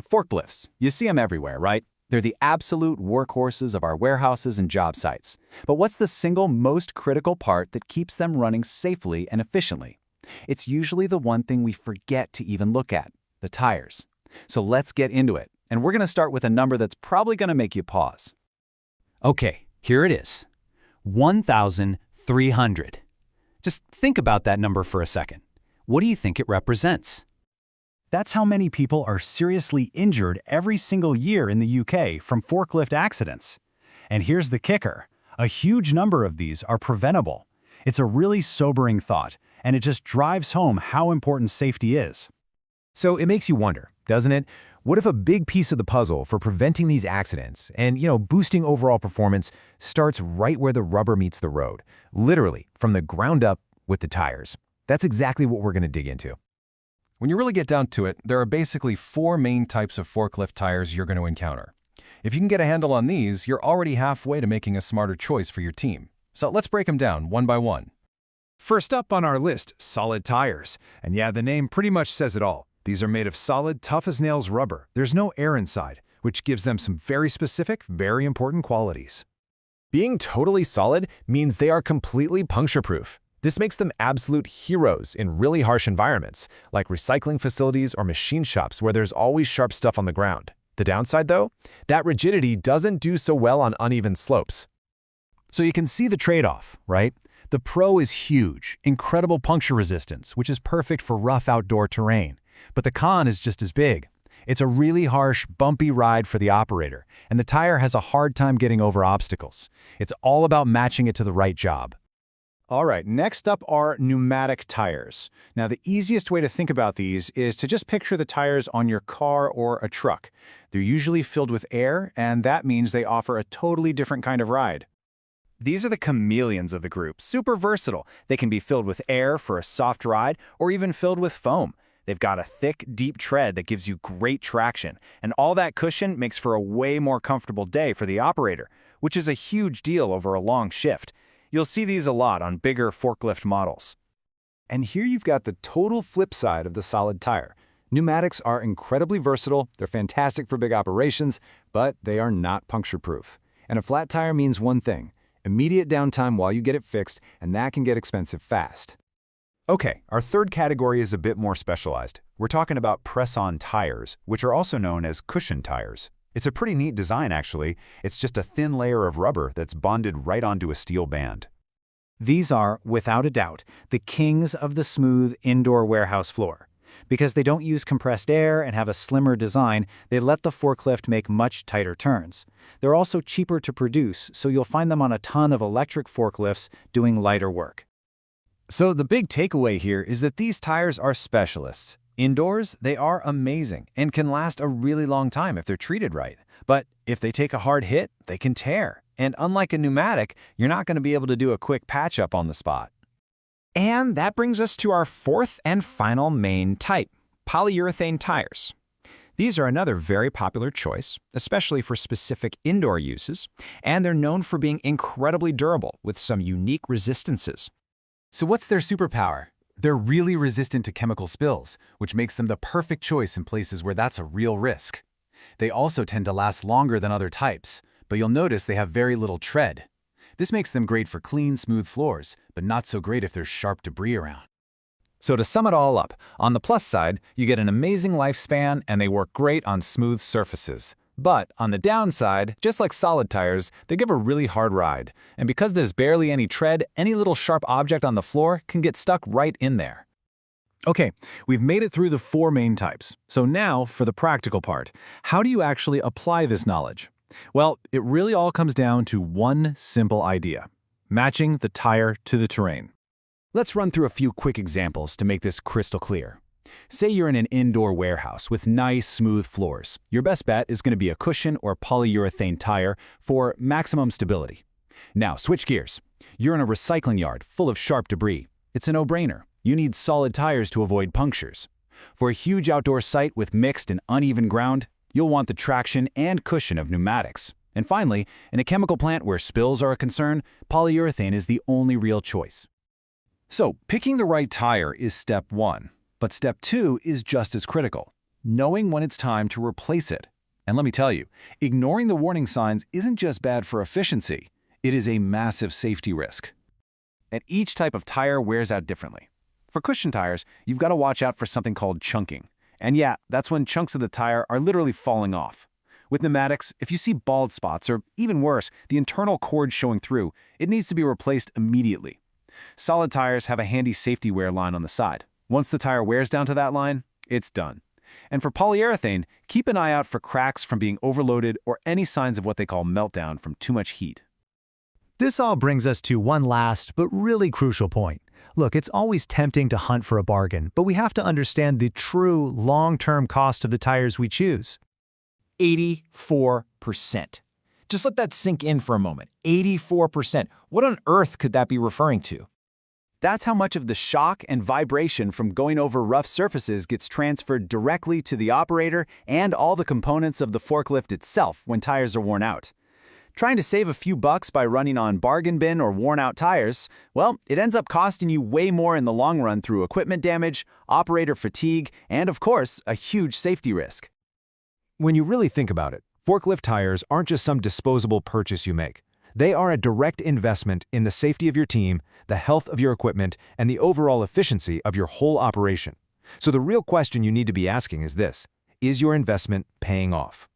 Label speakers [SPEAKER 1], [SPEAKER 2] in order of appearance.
[SPEAKER 1] Forklifts. You see them everywhere, right? They're the absolute workhorses of our warehouses and job sites. But what's the single most critical part that keeps them running safely and efficiently? It's usually the one thing we forget to even look at, the tires. So let's get into it. And we're going to start with a number that's probably going to make you pause.
[SPEAKER 2] Okay, here it is. 1,300. Just think about that number for a second. What do you think it represents?
[SPEAKER 3] That's how many people are seriously injured every single year in the UK from forklift accidents. And here's the kicker. A huge number of these are preventable. It's a really sobering thought, and it just drives home how important safety is.
[SPEAKER 4] So it makes you wonder, doesn't it? What if a big piece of the puzzle for preventing these accidents and, boosting overall performance starts right where the rubber meets the road, literally from the ground up with the tires? That's exactly what we're going to dig into.
[SPEAKER 5] When you really get down to it, there are basically 4 main types of forklift tires you're going to encounter. If you can get a handle on these, you're already halfway to making a smarter choice for your team. So let's break them down one by one.
[SPEAKER 6] First up on our list, solid tires. And yeah, the name pretty much says it all. These are made of solid, tough-as-nails rubber. There's no air inside, which gives them some very specific, very important qualities.
[SPEAKER 4] Being totally solid means they are completely puncture-proof. This makes them absolute heroes in really harsh environments, like recycling facilities or machine shops where there's always sharp stuff on the ground. The downside, though? That rigidity doesn't do so well on uneven slopes.
[SPEAKER 3] So you can see the trade-off, right? The pro is huge, incredible puncture resistance, which is perfect for rough outdoor terrain. But the con is just as big. It's a really harsh, bumpy ride for the operator, and the tire has a hard time getting over obstacles. It's all about matching it to the right job.
[SPEAKER 1] All right, next up are pneumatic tires. Now, the easiest way to think about these is to just picture the tires on your car or a truck. They're usually filled with air, and that means they offer a totally different kind of ride. These are the chameleons of the group, super versatile. They can be filled with air for a soft ride or even filled with foam. They've got a thick, deep tread that gives you great traction, and all that cushion makes for a way more comfortable day for the operator, which is a huge deal over a long shift. You'll see these a lot on bigger forklift models. And here you've got the total flip side of the solid tire. Pneumatics are incredibly versatile, they're fantastic for big operations, but they are not puncture-proof. And a flat tire means one thing: immediate downtime while you get it fixed, and that can get expensive fast.
[SPEAKER 7] Okay, our third category is a bit more specialized. We're talking about press-on tires, which are also known as cushion tires. It's a pretty neat design, actually. It's just a thin layer of rubber that's bonded right onto a steel band.
[SPEAKER 3] These are, without a doubt, the kings of the smooth indoor warehouse floor. Because they don't use compressed air and have a slimmer design, they let the forklift make much tighter turns. They're also cheaper to produce, so you'll find them on a ton of electric forklifts doing lighter work.
[SPEAKER 1] So the big takeaway here is that these tires are specialists. Indoors, they are amazing and can last a really long time if they're treated right. But if they take a hard hit, they can tear. And unlike a pneumatic, you're not going to be able to do a quick patch-up on the spot.
[SPEAKER 8] And that brings us to our fourth and final main type, polyurethane tires. These are another very popular choice, especially for specific indoor uses, and they're known for being incredibly durable with some unique resistances.
[SPEAKER 1] So what's their superpower? They're really resistant to chemical spills, which makes them the perfect choice in places where that's a real risk. They also tend to last longer than other types, but you'll notice they have very little tread. This makes them great for clean, smooth floors, but not so great if there's sharp debris around. So to sum it all up, on the plus side, you get an amazing lifespan and they work great on smooth surfaces. But on the downside, just like solid tires, they give a really hard ride. And because there's barely any tread, any little sharp object on the floor can get stuck right in there. Okay, we've made it through the 4 main types. So now, for the practical part, how do you actually apply this knowledge? Well, it really all comes down to one simple idea: matching the tire to the terrain. Let's run through a few quick examples to make this crystal clear. Say you're in an indoor warehouse with nice, smooth floors. Your best bet is going to be a cushion or polyurethane tire for maximum stability. Now, switch gears. You're in a recycling yard full of sharp debris. It's a no-brainer. You need solid tires to avoid punctures. For a huge outdoor site with mixed and uneven ground, you'll want the traction and cushion of pneumatics. And finally, in a chemical plant where spills are a concern, polyurethane is the only real choice. So, picking the right tire is step 1. But step 2 is just as critical: knowing when it's time to replace it. And let me tell you, ignoring the warning signs isn't just bad for efficiency, it is a massive safety risk. And each type of tire wears out differently. For cushion tires, you've got to watch out for something called chunking. And yeah, that's when chunks of the tire are literally falling off. With pneumatics, if you see bald spots, or even worse, the internal cord showing through, it needs to be replaced immediately. Solid tires have a handy safety wear line on the side. Once the tire wears down to that line, it's done. And for polyurethane, keep an eye out for cracks from being overloaded or any signs of what they call meltdown from too much heat.
[SPEAKER 3] This all brings us to one last but really crucial point. Look, it's always tempting to hunt for a bargain, but we have to understand the true long-term cost of the tires we choose.
[SPEAKER 8] 84%. Just let that sink in for a moment. 84%. What on earth could that be referring to?
[SPEAKER 1] That's how much of the shock and vibration from going over rough surfaces gets transferred directly to the operator and all the components of the forklift itself when tires are worn out. Trying to save a few bucks by running on bargain bin or worn-out tires, well, it ends up costing you way more in the long run through equipment damage, operator fatigue, and of course, a huge safety risk.
[SPEAKER 4] When you really think about it, forklift tires aren't just some disposable purchase you make. They are a direct investment in the safety of your team, the health of your equipment, and the overall efficiency of your whole operation. So the real question you need to be asking is this: is your investment paying off?